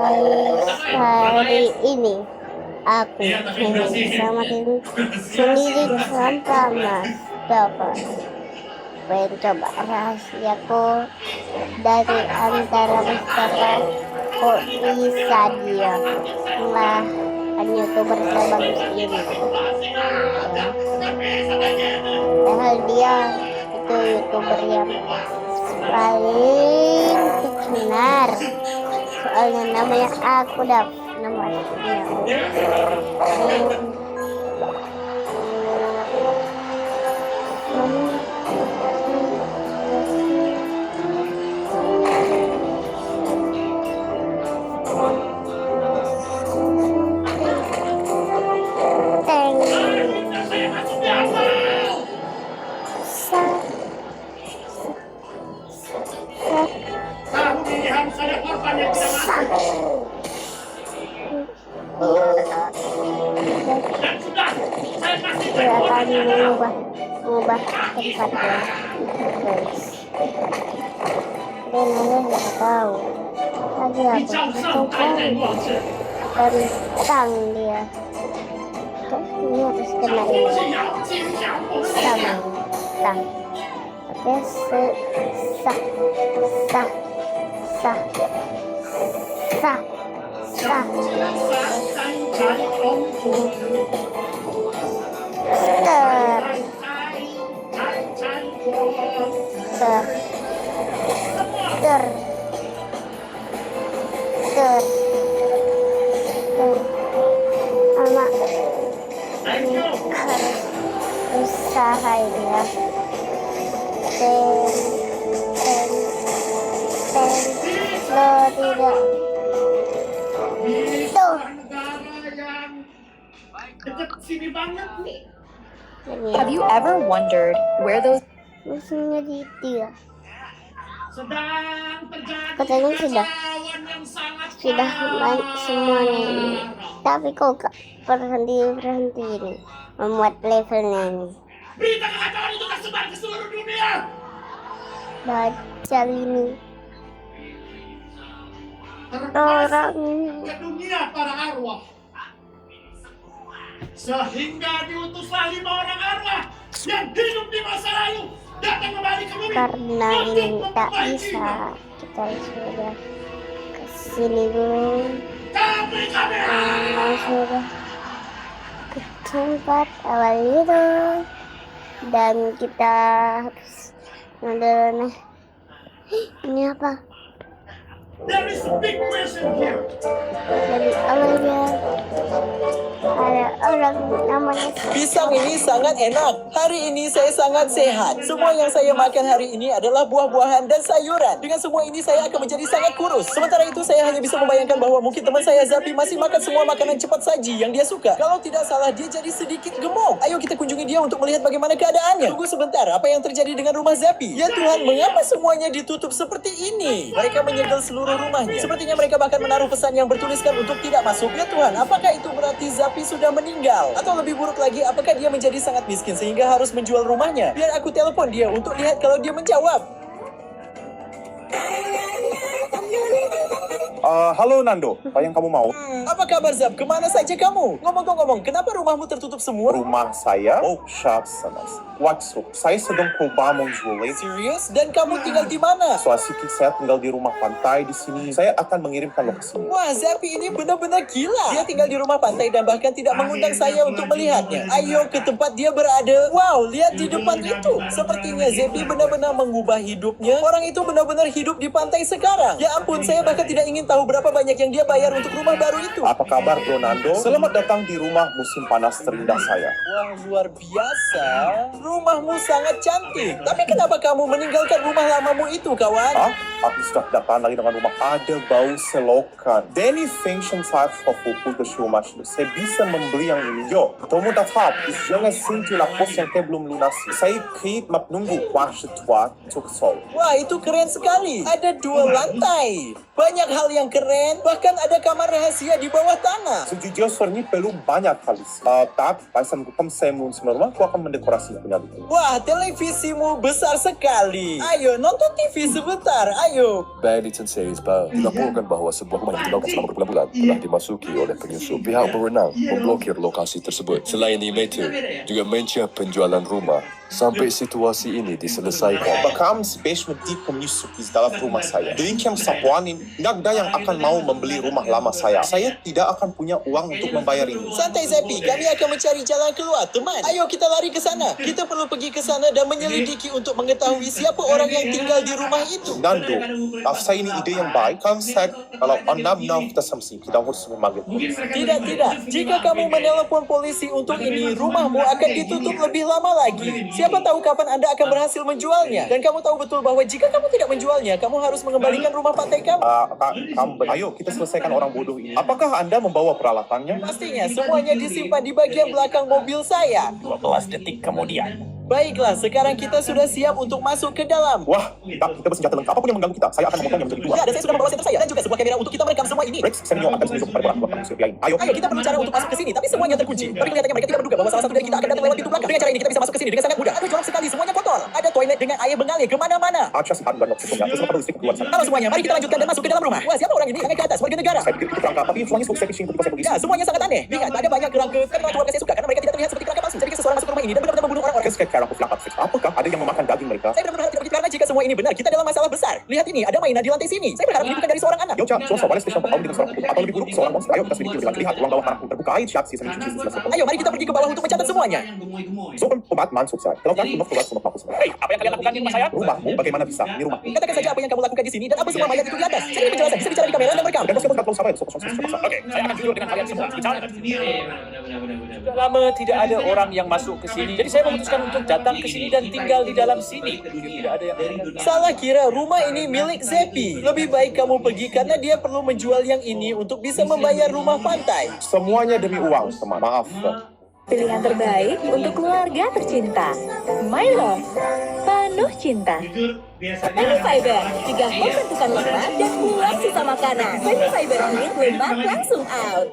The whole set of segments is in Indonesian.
Hari ini aku selamatin sendiri tanpa Mas Dava. Pengen coba rahasiaku dari antara Mustafa. Kok bisa dia melakukan YouTuber sebagus ini ya. Padahal dia itu YouTuber yang paling terkenal. Soalnya namanya aku nama aslinya dia akan mengubah tempatnya, guys. Kalian nggak tahu lagi aku tentang dia. Ini harus kena ini sama tang. Oke, sah sah sah sah sah. Ama harus usahain ya. Lo tidak tuh deket sini banget nih. Have you ever wondered where those musuhnya di dia? Sedang terjadi Katanya kesalahpahaman yang sangat sudah semuanya ini, tapi kok gak berhenti ini membuat levelnya ini. Berita kekacauan itu tersebar ke seluruh dunia. Dajjal ini Termasuk ke dunia para arwah. Sehingga diutuslah 5 orang arwah yang hidup di masa lalu datang kembali ke bumi. karena ini tak bisa, kita sudah kesini dulu. Kami Sudah ke tempat awal itu dan kita harus nonton. Ini apa? There is a big question here. Dari awalnya ada orang namanya Pisang ini sangat enak. Hari ini saya sangat sehat. Semua yang saya makan hari ini adalah buah-buahan dan sayuran. Dengan semua ini saya akan menjadi sangat kurus. Sementara itu saya hanya bisa membayangkan bahwa mungkin teman saya Zapi masih makan semua makanan cepat saji yang dia suka. Kalau tidak salah dia jadi sedikit gemuk. Ayo kita kunjungi dia untuk melihat bagaimana keadaannya. Tunggu sebentar, apa yang terjadi dengan rumah Zapi? Ya Tuhan, mengapa semuanya ditutup seperti ini? Mereka menyegel seluruh rumahnya. Sepertinya mereka bahkan menaruh pesan yang bertuliskan untuk tidak masuk. Ya Tuhan, apakah itu berarti Zapi sudah meninggal? Atau lebih buruk lagi, apakah dia menjadi sangat miskin sehingga harus menjual rumahnya? Biar aku telepon dia untuk lihat kalau dia menjawab. Halo Nando, apa yang kamu mau? Apa kabar Zap? Kemana saja kamu? Ngomong-ngomong, kenapa rumahmu tertutup semua? Rumah saya? Oh, shucks. Waduh, saya sedang coba menjualnya. Serius? Dan kamu tinggal di mana? Suasiki saya tinggal di rumah pantai di sini. Saya akan mengirimkan lokasinya. Wah, Zapi ini benar-benar gila. Dia tinggal di rumah pantai dan bahkan tidak mengundang saya untuk melihatnya. Ayo ke tempat dia berada. Wow, lihat di depan itu. Sepertinya Zapi benar-benar mengubah hidupnya. Orang itu benar-benar hidup di pantai sekarang. Ya ampun, saya bahkan tidak ingin tahu berapa banyak yang dia bayar untuk rumah baru itu. Apa kabar Bro Nando? Selamat datang di rumah musim panas terindah saya. Wah, luar biasa. Rumahmu sangat cantik. Tapi kenapa kamu meninggalkan rumah lamamu itu, kawan? Hah? Aku sudah datang lagi dengan rumah ada bau selokan. Danny Function Type of Fukuda Shumash. Saya bisa membeli yang ini. Yo, Tomu Tatap, jangan sentuh lapos yang belum lunasi. Saya keep menunggu kuasa tua untuk sol. Wah, itu keren sekali. Ada 2 lantai. Banyak hal yang yang keren. Bahkan ada kamar rahasia di bawah tanah. Sejujurnya perlu banyak kali. Tapi pasal hukum saya normal, aku akan mendekorasi punya itu. Wah, televisimu besar sekali. Ayo, nonton TV sebentar. Ayo. Bandits and Series dilaporkan bahwa sebuah rumah yang ditinggalkan selama berbulan-bulan telah dimasuki oleh penyusup. Pihak berwenang memblokir lokasi tersebut. Selain itu, juga mencegah penjualan rumah sampai situasi ini diselesaikan. Bahkan basement di penyusup di dalam rumah saya. Demikian sapuanin, tidak ada yang akan mau membeli rumah lama saya. Saya tidak akan punya uang untuk membayar ini. Santai Zepi, kami akan mencari jalan keluar, teman. Ayo kita lari ke sana. Kita perlu pergi ke sana dan menyelidiki untuk mengetahui siapa orang yang tinggal di rumah itu. Nando, saya ini ide yang baik. Konsep kalau Anda kita samsi, kita harus memanggil polisi. Tidak. Jika kamu menelepon polisi untuk ini, rumahmu akan ditutup lebih lama lagi. Siapa tahu kapan Anda akan berhasil menjualnya. Dan kamu tahu betul bahwa jika kamu tidak menjualnya, kamu harus mengembalikan rumah pantai kamu. Ayo kita selesaikan orang bodoh ini. Apakah Anda membawa peralatannya? Pastinya, semuanya disimpan di bagian belakang mobil saya. 12 detik kemudian. Baiklah, sekarang kita sudah siap untuk masuk ke dalam. Wah, kita bersenjata lengkap. Apapun yang mengganggu kita, saya akan memotongnya menjadi dua. Ya, dan saya sudah membawa senter saya dan juga sebuah kamera untuk kita merekam semua ini. Rex, senior akan menunjuk kepada orang tua kamu siapain. Ayo. Ayo, kita perlu cara untuk masuk ke sini, tapi semuanya terkunci. Tapi kelihatannya mereka tidak menduga bahwa salah satu dari kita akan datang lewat pintu belakang. Dengan cara ini kita bisa masuk ke sini dengan sangat mudah. Aduh, jorok sekali, semuanya kotor. Ada toilet dengan air mengalir kemana-mana. Aja sih, ada sesuatu. Terus perlu listrik keluar sana. Halo semuanya, mari kita lanjutkan dan masuk ke dalam rumah. Wah, siapa orang ini? Sangat ke atas, warga negara. Saya pikir itu kerangka, tapi influennya saya fishing ketika saya polisi. Ya, semuanya sangat aneh. Lihat, ada banyak kerangka. Kan orang keluarga saya suka, karena mereka tidak terlihat seperti kerangka palsu. Jadi seseorang masuk ke rumah ini dan benar-benar membunuh orang-orang. Sekarang aku filangkat seks. Apakah ada yang memakan daging mereka? Saya benar-benar tidak begitu karena jika semua ini benar, kita dalam masalah besar. Lihat ini, ada mainan di lantai sini. Saya berharap ini bukan dari seorang anak. Yo, Cak, so boleh station dengan seorang hukum. Atau lebih buruk, seorang monster. Ayo kita selidiki lebih lanjut. Lihat, ruang bawah tanahku terbuka. Air siap, sisa mencuci sebelah sebelah. Ayo, mari kita pergi ke bawah untuk mencatat semuanya. So, pembantu selesai. Kalau kan penuh keluar semua fokus. Hei, apa yang kalian lakukan di rumah saya? Rumahmu bagaimana bisa? Ini rumahku. Katakan saja apa yang kamu lakukan di sini dan apa semua mayat itu di atas. Saya ingin penjelasan, bisa bicara di kamera dan merekam. Dan masih tidak perlu sampai. So, Oke, saya akan jujur dengan kalian semua. Bicara. Sudah lama tidak ada orang yang masuk ke sini. Jadi saya memutuskan untuk datang ke sini dan tinggal di dalam sini. Tidak ada yang Salah kira, rumah ini milik Zepi. Lebih baik kamu pergi karena dia perlu menjual yang ini untuk bisa membayar rumah pantai. Semuanya demi uang, teman. Maaf. Pilihan terbaik untuk keluarga tercinta. My Love, penuh cinta. Penny Fiber, cegah pembentukan lemak dan buang sisa makanan. Penny Fiber ini lemak langsung out.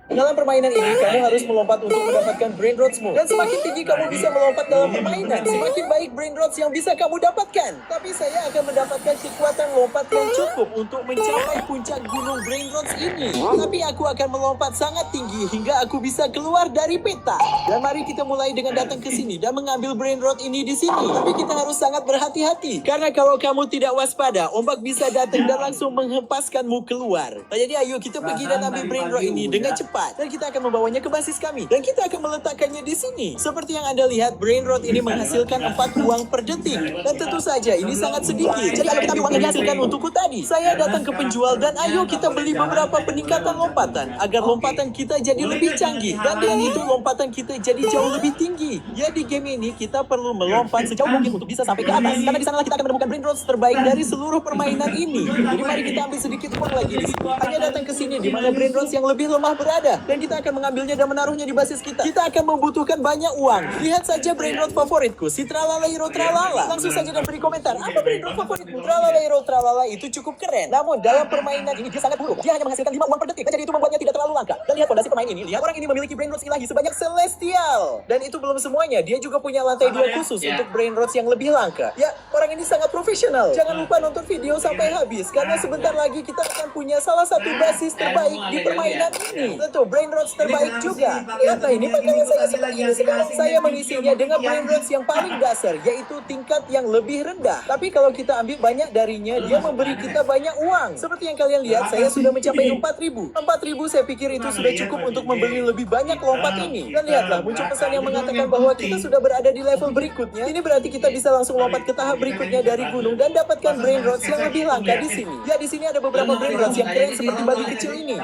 Dalam permainan ini, kamu harus melompat untuk mendapatkan brain rotsmu. Dan semakin tinggi kamu bisa melompat dalam permainan, semakin baik brain rots yang bisa kamu dapatkan. Tapi saya akan mendapatkan kekuatan lompat yang cukup untuk mencapai puncak gunung brain rots ini. Tapi aku akan melompat sangat tinggi hingga aku bisa keluar dari peta. Dan mari kita mulai dengan datang ke sini dan mengambil brain rot ini di sini. Tapi kita harus sangat berhati-hati. Karena kalau kamu tidak waspada, ombak bisa datang dan langsung menghempaskanmu keluar. Nah, jadi ayo kita pergi dan ambil brain rot ini dengan cepat. Dan kita akan membawanya ke basis kami. Dan kita akan meletakkannya di sini. Seperti yang Anda lihat, brain rot ini menghasilkan 4 uang per detik. Dan tentu saja ini sangat sedikit. Jadi ayo kita ambil uang yang dihasilkan untukku tadi. Saya datang ke penjual dan ayo kita beli beberapa peningkatan lompatan. Agar lompatan kita jadi lebih canggih. Dan dengan itu lompatan kita jadi jauh lebih tinggi. Ya di game ini kita perlu melompat sejauh mungkin untuk bisa sampai ke atas. Karena di sanalah kita akan menemukan brain rots terbaik dari seluruh permainan ini. Jadi mari kita ambil sedikit uang lagi di sini. Hanya datang ke sini di mana brain rots yang lebih lemah berada. Dan kita akan mengambilnya dan menaruhnya di basis kita. Kita akan membutuhkan banyak uang. Lihat saja brain rot favoritku, si Tralalairo Tralala. Langsung saja dan beri komentar, apa brain rot favoritmu? Tralalairo Tralala itu cukup keren. Namun dalam permainan ini dia sangat buruk. Dia hanya menghasilkan 5 uang per detik. Dan jadi itu membuatnya tidak terlalu langka. Dan lihat fondasi pemain ini. Lihat orang ini memiliki brain rots ilahi sebanyak celestial. Dan itu belum semuanya. Dia juga punya lantai 2 khusus untuk brain rots yang lebih langka. Ya, orang ini sangat profesional. Jangan lupa nonton video sampai habis. Karena sebentar lagi kita akan punya salah satu basis terbaik di permainan ini. Tentu brain rots terbaik juga. Lihat ini pakaian saya seperti ini sekarang. Saya mengisinya dengan brain rots yang paling dasar, yaitu tingkat yang lebih rendah. Tapi kalau kita ambil banyak darinya, dia memberi kita banyak uang. Seperti yang kalian lihat, saya sudah mencapai 4.000. 4.000 saya pikir itu sudah cukup untuk membeli lebih banyak lompat ini. Dan lihatlah, muncul pesan yang mengatakan bahwa kita sudah berada di level berikutnya. Ini berarti kita bisa langsung lompat ke tahap berikutnya dari gunung dan dapatkan brain rots yang lebih langka di sini. Ya, di sini ada beberapa brain rots yang keren seperti babi kecil ini.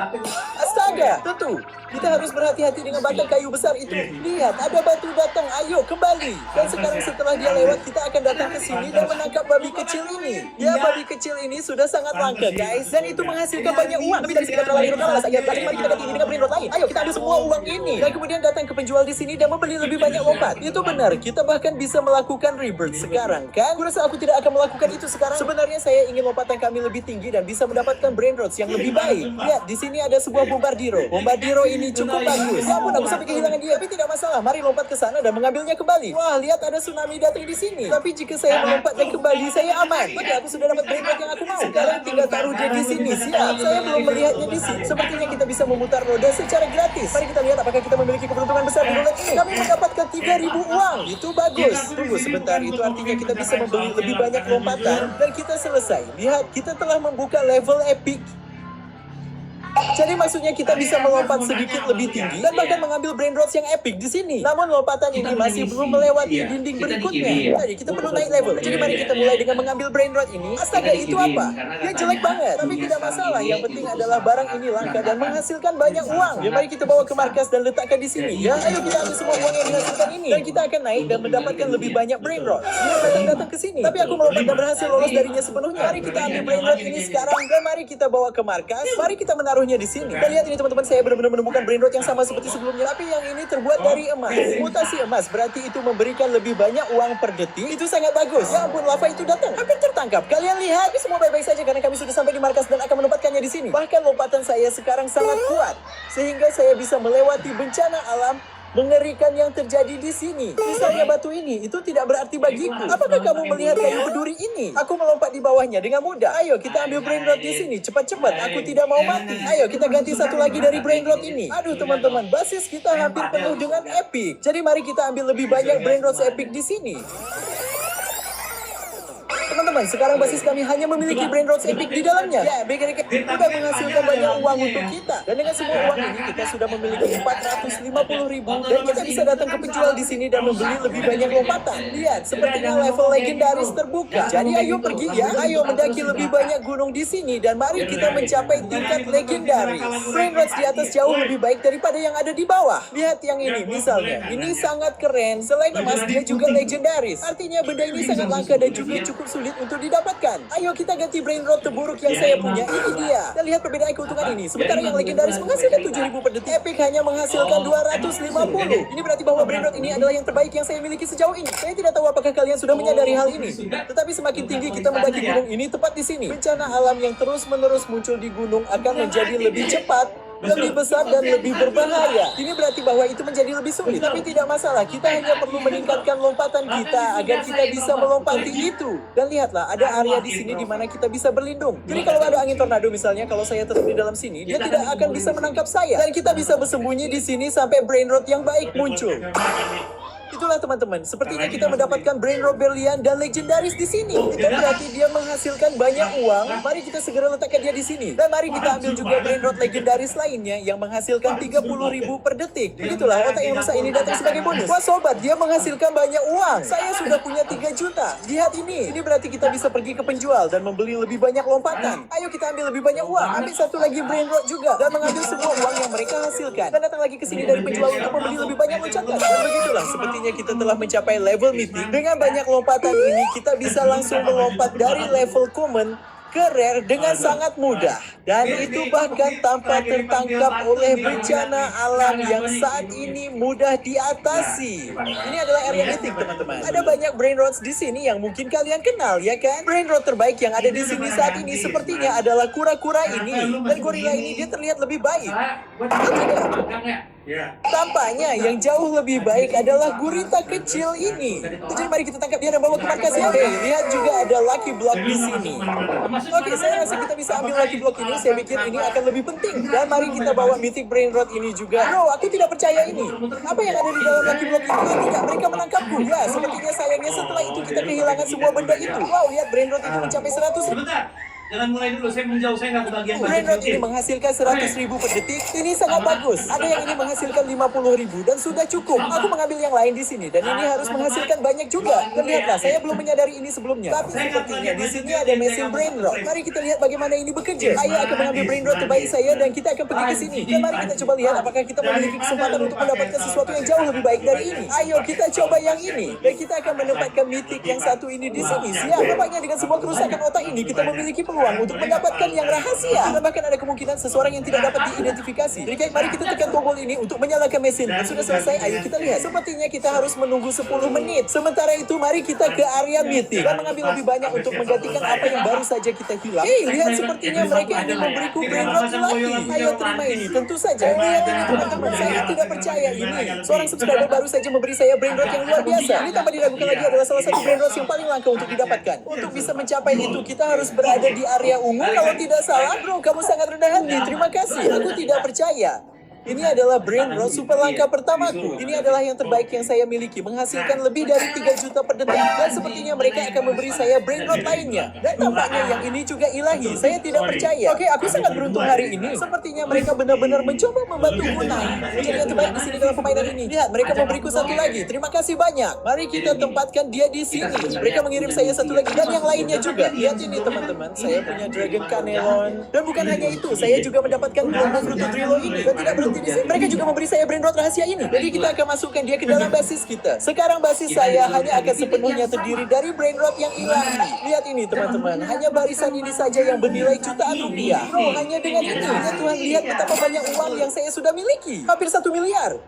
Astaga! enggak? Tentu. Kita harus berhati-hati dengan batang kayu besar itu. Lihat, ada batu datang. Ayo, kembali. Dan sekarang setelah dia lewat, kita akan datang ke sini dan menangkap babi kecil ini. Ya, babi kecil ini sudah sangat langka, guys. Dan itu menghasilkan banyak uang. Lebih dari sekedar lari roda saya. Mari kita ganti ini dengan brain rot lain. Ayo, kita ambil semua uang ini. Dan kemudian datang ke penjual di sini dan membeli lebih banyak lompat. Itu benar. Kita bahkan bisa melakukan rebirth sekarang, kan? Kurasa aku tidak akan melakukan itu sekarang. Sebenarnya saya ingin lompatan kami lebih tinggi dan bisa mendapatkan brain rots yang lebih baik. Lihat, di sini ada sebuah bombardiro. Bombardiro ini cukup bagus. Ya ampun, aku sampai kehilangan dia. Tapi tidak masalah. Mari lompat ke sana dan mengambilnya kembali. Wah, lihat ada tsunami datang di sini. Tapi jika saya melompat dan kembali, saya aman. Oke, aku sudah dapat brain rot yang aku mau. Sekarang tinggal taruh dia di sini. Siap. Saya belum melihatnya di sini. Sepertinya kita bisa memutar roda secara gratis. Mari kita lihat apakah kita memiliki keberuntungan besar di roulette ini. Kami mendapatkan 3.000 uang. Itu bagus. Tunggu sebentar. Itu artinya kita bisa membeli lebih banyak lompatan. Dan kita selesai. Lihat, kita telah membuka level epic. Jadi maksudnya kita bisa melompat sedikit lebih tinggi dan bahkan mengambil brain rots yang epic di sini. Namun lompatan ini masih belum melewati dinding berikutnya. Jadi kita perlu naik level. Jadi mari kita mulai dengan mengambil brain rot ini. Astaga, itu apa? Dia jelek banget. Tapi tidak masalah. Yang penting adalah barang ini langka dan menghasilkan banyak uang. Ya mari kita bawa ke markas dan letakkan di sini. Ya, ayo kita ambil semua uang yang dihasilkan ini. Dan kita akan naik dan mendapatkan lebih banyak brain rot. Dia datang ke sini. Tapi aku melompat dan berhasil lolos darinya sepenuhnya. Mari kita ambil brain rot ini sekarang dan mari kita bawa ke markas. Mari kita menaruhnya di sini. Dan lihat ini teman-teman, saya benar-benar menemukan brain rot yang sama seperti sebelumnya. Tapi yang ini terbuat dari emas. Mutasi emas berarti itu memberikan lebih banyak uang per detik. Itu sangat bagus. Ya ampun, lava itu datang. Hampir tertangkap. Kalian lihat, ini semua baik-baik saja karena kami sudah sampai di markas dan akan menempatkannya di sini. Bahkan lompatan saya sekarang sangat kuat. Sehingga saya bisa melewati bencana alam mengerikan yang terjadi di sini. Misalnya batu ini, itu tidak berarti bagiku. Apakah kamu melihat kayu berduri ini? Aku melompat di bawahnya dengan mudah. Ayo, kita ambil brain rot di sini. Cepat-cepat, aku tidak mau mati. Ayo, kita ganti satu lagi dari brain rot ini. Aduh, teman-teman, basis kita hampir penuh dengan epic. Jadi mari kita ambil lebih banyak brain rot epic di sini. Teman-teman, sekarang basis kami hanya memiliki brain rots epic di dalamnya. Ya, BKRK sudah menghasilkan banyak uang untuk kita. Dan dengan semua uang ini, kita sudah memiliki 450.000 dan kita bisa datang ke penjual di sini dan membeli lebih banyak lompatan. Lihat, sepertinya level legendaris terbuka. Jadi ayo pergi ya. Ayo mendaki lebih banyak gunung di sini dan mari kita mencapai tingkat legendaris. Brain rots di atas jauh lebih baik daripada yang ada di bawah. Lihat yang ini, misalnya. Ini sangat keren. Selain emas, dia juga legendaris. Artinya benda ini sangat langka dan juga cukup sulit untuk didapatkan. Ayo kita ganti brain rot terburuk yang saya punya. Ini dia. Dan lihat perbedaan keuntungan ini. Sementara yang legendaris menghasilkan 7.000 per detik, epic hanya menghasilkan 250. Ini berarti bahwa brain rot ini adalah yang terbaik yang saya miliki sejauh ini. Saya tidak tahu apakah kalian sudah menyadari hal ini. Tetapi semakin tinggi kita mendaki gunung ini, tepat di sini, bencana alam yang terus-menerus muncul di gunung akan menjadi lebih cepat, lebih besar dan lebih berbahaya. Ini berarti bahwa itu menjadi lebih sulit. Tapi tidak masalah, kita hanya perlu meningkatkan lompatan kita agar kita bisa melompati itu. Dan lihatlah, ada area di sini di mana kita bisa berlindung. Jadi kalau ada angin tornado misalnya, kalau saya tetap di dalam sini, dia tidak akan bisa menangkap saya. Dan kita bisa bersembunyi di sini sampai brain rot yang baik muncul. Itulah teman-teman, sepertinya kita mendapatkan brain rot berlian dan legendaris di sini. Itu berarti dia menghasilkan banyak uang. Mari kita segera letakkan dia di sini. Dan mari kita ambil juga brain rot legendaris lainnya yang menghasilkan 30.000 per detik. Begitulah, otak yang rusak ini datang sebagai bonus. Wah sobat, dia menghasilkan banyak uang. Saya sudah punya 3 juta. Lihat ini. Ini berarti kita bisa pergi ke penjual dan membeli lebih banyak lompatan. Ayo kita ambil lebih banyak uang. Ambil satu lagi brain rot juga dan mengambil semua uang yang mereka hasilkan. Dan datang lagi ke sini dari penjual untuk membeli lebih banyak loncatan. Dan begitulah, sepertinya kita telah mencapai level mythic. Dengan banyak lompatan ini, kita bisa langsung melompat dari level common ke rare dengan sangat mudah. Dan itu bahkan tanpa tertangkap oleh bencana alam yang saat ini mudah diatasi. Ini adalah area mythic, teman-teman. Ada banyak brain rots di sini yang mungkin kalian kenal, ya kan? Brain rot terbaik yang ada di sini saat ini sepertinya adalah kura-kura ini. Dan gorila ini dia terlihat lebih baik. Tampaknya yang jauh lebih baik adalah gurita kecil ini. Jadi mari kita tangkap dia dan bawa ke markasnya. Hey, lihat juga ada lucky block di sini. Oke, saya rasa kita bisa ambil lucky block ini. Saya pikir ini akan lebih penting. Dan mari kita bawa mythic brain rot ini juga. Bro, aku tidak percaya ini. Apa yang ada di dalam lucky block ini? Tidak, mereka menangkapku. Ya, sepertinya sayangnya setelah itu kita kehilangan semua benda itu. Wow, lihat brain rot itu mencapai 100. Jangan mulai dulu, saya menjauh, saya nggak kebagian Brainrot ini menghasilkan 100.000 per detik. Ini sangat bagus. Ada yang ini menghasilkan 50.000 dan sudah cukup. Aku mengambil yang lain di sini dan ini harus menghasilkan banyak juga. Dan lihatlah, saya belum menyadari ini sebelumnya. Tapi sepertinya di sini ada mesin Brainrot. Mari kita lihat bagaimana ini bekerja. Ayo akan mengambil Brainrot terbaik saya dan kita akan pergi ke sini. Dan mari kita coba lihat apakah kita memiliki kesempatan untuk mendapatkan sesuatu yang jauh lebih baik dari ini. Ayo kita coba yang ini. Dan kita akan menempatkan mitik yang satu ini di sini. Siap, nampaknya dengan semua kerusakan otak ini kita memiliki peluang untuk mendapatkan yang rahasia. Dan bahkan ada kemungkinan seseorang yang tidak dapat diidentifikasi. Jadi mari kita tekan tombol ini untuk menyalakan mesin. Dan sudah selesai, ayo kita lihat. Sepertinya kita harus menunggu 10 menit. Sementara itu mari kita ke area meeting dan mengambil lebih banyak untuk menggantikan apa yang baru saja kita hilang. Hei, lihat sepertinya mereka ingin memberiku Brainrot lagi. Ayo terima ini, tentu saja. Lihat ini teman-teman, saya tidak percaya ini. Seorang subscriber baru saja memberi saya Brainrot yang luar biasa. Ini tanpa diragukan lagi adalah salah satu Brainrot yang paling langka untuk didapatkan. Untuk bisa mencapai itu, kita harus berada di area ungu. Kalau tidak salah, bro, kamu sangat rendah hati. Terima kasih. Aku tidak percaya. Ini adalah Brainrot super langka pertamaku. Ini adalah yang terbaik yang saya miliki, menghasilkan lebih dari 3 juta per detik. Dan sepertinya mereka akan memberi saya Brainrot lainnya. Dan tampaknya yang ini juga ilahi. Saya tidak percaya. Oke, aku sangat beruntung hari ini. Sepertinya mereka benar-benar mencoba membantuku naik menjadi yang terbaik di sini dalam permainan ini. Lihat, mereka memberiku satu lagi. Terima kasih banyak. Mari kita tempatkan dia di sini. Mereka mengirim saya satu lagi dan yang lainnya juga. Lihat ini teman-teman, saya punya Dragon Canelon. Dan bukan hanya itu, saya juga mendapatkan Globo Fruto Trilo ini. Dan tidak berhenti di sini. Mereka juga memberi saya Brainrot rahasia ini. Jadi kita akan masukkan dia ke dalam basis kita. Sekarang basis saya hanya akan sepenuhnya terdiri dari Brainrot yang ilahi. Lihat ini teman-teman, hanya barisan ini saja yang bernilai jutaan rupiah. Oh, hanya dengan ini. Ya Tuhan, lihat betapa banyak uang yang saya sudah miliki. Hampir 1 miliar.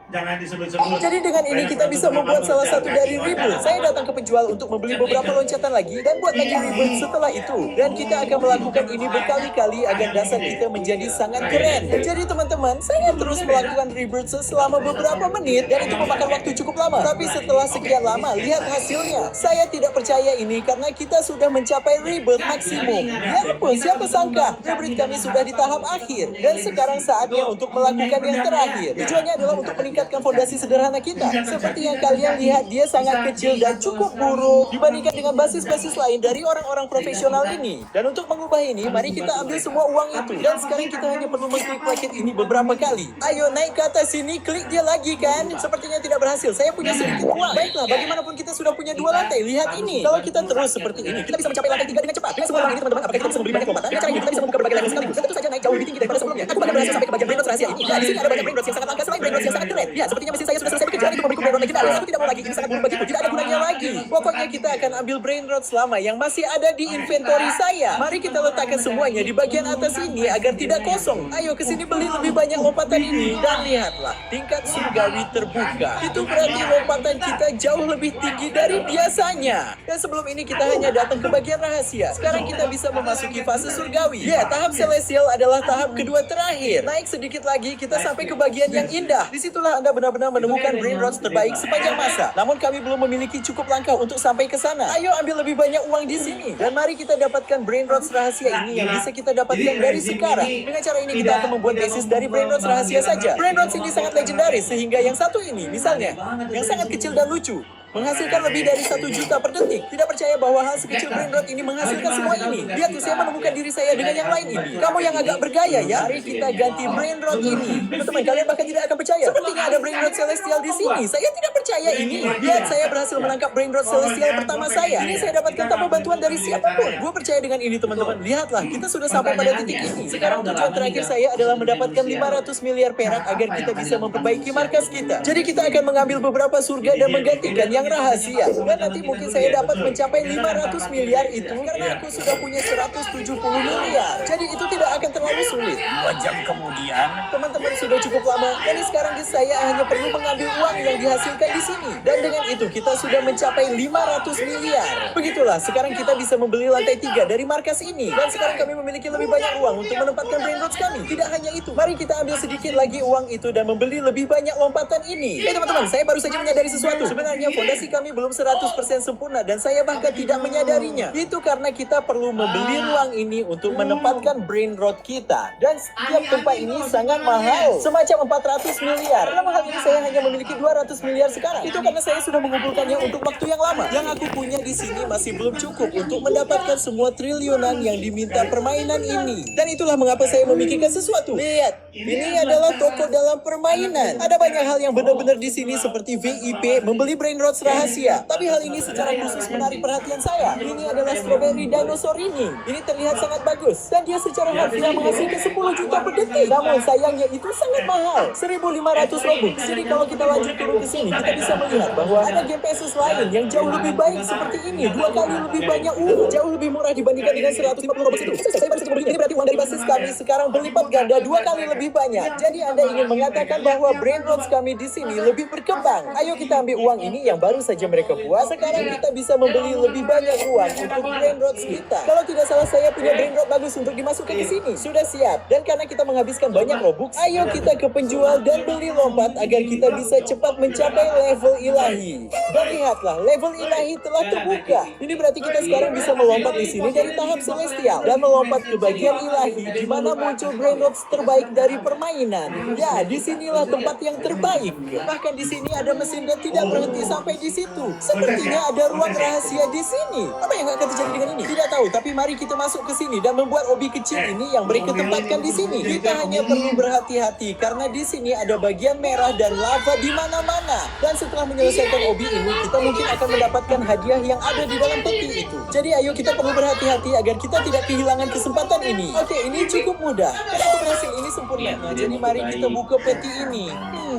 Jangan disebut-sebut. Jadi dengan ini kita bisa membuat salah satu dari reboot. Saya datang ke penjual untuk membeli beberapa loncatan lagi dan buat lagi reboot setelah itu. Dan kita akan melakukan ini berkali-kali agar dasar kita menjadi sangat keren. Jadi teman-teman, saya terus melakukan reboot selama beberapa menit dan itu memakan waktu cukup lama. Tapi setelah sekian lama, lihat hasilnya. Saya tidak percaya ini karena kita sudah mencapai reboot maksimum. Ya ampun, siapa sangka reboot kami sudah di tahap akhir. Dan sekarang saatnya untuk melakukan yang terakhir. Tujuannya adalah untuk meningkatkan fondasi sederhana kita. Seperti yang kalian lihat, dia sangat kecil dan cukup buruk dibandingkan dengan basis-basis lain dari orang-orang profesional ini. Dan untuk mengubah ini, mari kita ambil semua uang itu. Dan sekarang kita hanya perlu mengklik plaket ini beberapa kali. Ayo naik ke atas sini, klik dia lagi kan? Sepertinya tidak berhasil. Saya punya sedikit uang. Baiklah, bagaimanapun kita sudah punya 2 lantai. Lihat ini. Kalau kita terus seperti ini, kita bisa mencapai lantai 3 dengan cepat. Dengan semua uang ini teman-teman, apakah kita bisa membeli banyak lompatan? Dengan cara ini kita bisa membuka berbagai level sekaligus. Dan tentu saja naik jauh lebih tinggi daripada sebelumnya. Aku bahkan berhasil sampai ke bagian Brainrot rahasia ini. Nah, di sini ada banyak Brainrot yang sangat langka selain Brainrot yang sangat keren. Lihat, sepertinya mesin saya sudah selesai bekerja. Itu memberiku Brainrot legendaris. Aku tidak mau lagi. Ini sangat buruk bagiku. Tidak ada gunanya lagi. Pokoknya kita akan ambil Brainrot selama yang masih ada di inventory saya. Mari kita letakkan semuanya di bagian atas ini agar tidak kosong. Ayo ke sini beli lebih banyak lompatan ini. Dan lihatlah, tingkat surgawi terbuka. Itu berarti lompatan kita jauh lebih tinggi dari biasanya. Dan sebelum ini kita hanya datang ke bagian rahasia. Sekarang kita bisa memasuki fase surgawi. Ya, tahap celestial adalah tahap kedua terakhir. Naik sedikit lagi, kita sampai ke bagian yang indah. Disitulah Anda benar-benar menemukan Brainrot terbaik sepanjang masa. Namun kami belum memiliki cukup langkah untuk sampai ke sana. Ayo ambil lebih banyak uang di sini. Dan mari kita dapatkan Brainrot rahasia ini yang bisa kita dapatkan dari sekarang. Dengan cara ini kita akan membuat basis dari Brainrot rahasia saja. Brainrot ini sangat legendaris sehingga yang satu ini, misalnya, yang sangat kecil dan lucu, menghasilkan lebih dari 1 juta per detik. Tidak percaya bahwa hal sekecil Brainrot ini menghasilkan semua ini. Lihat tuh, saya menemukan diri saya dengan yang lain ini. Kamu yang agak bergaya ya. Mari kita ganti Brainrot ini. Teman-teman, kalian bahkan tidak akan percaya. Sepertinya ada Brainrot celestial di sini. Saya tidak percaya ini. Lihat, saya berhasil menangkap Brainrot celestial pertama saya. Ini saya dapatkan tanpa bantuan dari siapapun. Gue percaya dengan ini teman-teman. Lihatlah, kita sudah sampai pada titik ini. Sekarang tujuan terakhir saya adalah mendapatkan 500 miliar perak agar kita bisa memperbaiki markas kita. Jadi kita akan mengambil beberapa surga dan menggantikan yang rahasia. Dan nanti mungkin saya dapat mencapai 500 miliar itu karena aku sudah punya 170 miliar. Jadi itu tidak akan terlalu sulit. 2 jam kemudian, Teman-teman sudah cukup lama. Jadi sekarang saya hanya perlu mengambil uang yang dihasilkan di sini. Dan dengan itu kita sudah mencapai 500 miliar. Begitulah, sekarang kita bisa membeli lantai 3 dari markas ini. Dan sekarang kami memiliki lebih banyak uang untuk menempatkan Brainrot kami. Tidak hanya itu, mari kita ambil sedikit lagi uang itu dan membeli lebih banyak lompatan ini. Teman-teman, saya baru saja menyadari sesuatu. Sebenarnya Fondasi kami belum 100% sempurna dan saya bahkan tidak menyadarinya. Itu karena kita perlu membeli ruang ini untuk menempatkan brain rot kita. Dan setiap tempat ini sangat mahal, semacam 400 miliar. Dalam hal ini saya hanya memiliki 200 miliar sekarang. Itu karena saya sudah mengumpulkannya untuk waktu yang lama. Yang aku punya di sini masih belum cukup untuk mendapatkan semua triliunan yang diminta permainan ini. Dan itulah mengapa saya memikirkan sesuatu. Lihat, ini adalah toko dalam permainan. Ada banyak hal yang benar-benar di sini seperti VIP, membeli brain rots rahasia. Tapi hal ini secara khusus menarik perhatian saya. Ini adalah strawberry dinosaur ini. Ini terlihat sangat bagus dan dia secara harfiah menghasilkan 10 juta per detik. Namun sayangnya itu sangat mahal, 1.500 Robux. Jadi kalau kita lanjut turun ke sini, kita bisa melihat bahwa ada game PSS lain yang jauh lebih baik seperti ini. 2 kali lebih banyak jauh lebih murah dibandingkan dengan 150 Robux itu. Saya baru saja membeli ini, berarti uang dari basis kami sekarang berlipat ganda 2 kali lebih banyak. Jadi Anda ingin mengatakan bahwa brain rots kami di sini lebih berkembang. Ayo kita ambil uang ini yang baru saja mereka buat. Sekarang kita bisa membeli lebih banyak uang untuk brain rots kita. Kalau tidak salah saya punya brain rot bagus untuk dimasukkan ke sini. Sudah siap. Dan karena kita menghabiskan banyak Robux, ayo kita ke penjual dan beli lompat agar kita bisa cepat mencapai level ilahi. Dan lihatlah, level ilahi telah terbuka. Ini berarti kita sekarang bisa melompat di sini dari tahap celestial dan melompat ke bagian ilahi di mana muncul brain rots terbaik dari permainan. Ya, disinilah tempat yang terbaik. Bahkan di sini ada mesin dan tidak berhenti sampai di situ. Sepertinya ada ruang rahasia di sini. Apa yang akan terjadi dengan ini? Tidak tahu, tapi mari kita masuk ke sini dan membuat obi kecil ini yang mereka tempatkan di sini. Kita hanya perlu berhati-hati karena di sini ada bagian merah dan lava di mana-mana. Dan setelah menyelesaikan obi ini, kita mungkin akan mendapatkan hadiah yang ada di dalam peti itu. Jadi ayo kita perlu berhati-hati agar kita tidak kehilangan kesempatan ini. Oke, ini cukup mudah. Dan aku berhasil ini sempurna. Nah, jadi mari kita buka peti ini.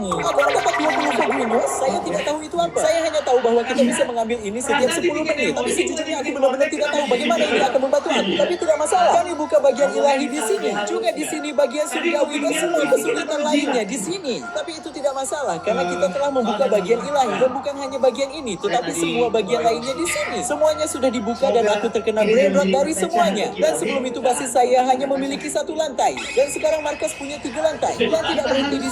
Aku mendapat 20 Fagrinos. Saya tidak tahu itu apa. Saya hanya tahu bahwa kita bisa mengambil ini setiap 10 menit. Tapi sejujurnya aku benar-benar tidak tahu bagaimana ini akan membantu aku. Tapi tidak masalah. Kami buka bagian ilahi di sini. Juga di sini bagian surgawi dan semua kesulitan lainnya di sini. Tapi itu tidak masalah karena kita telah membuka bagian ilahi dan bukan hanya bagian ini, tetapi semua bagian lainnya di sini. Semuanya sudah dibuka dan aku terkena brain rot dari semuanya. Dan sebelum itu basis saya hanya memiliki 1 lantai. Dan sekarang Marcus punya 3 lantai. Dan tidak berhenti di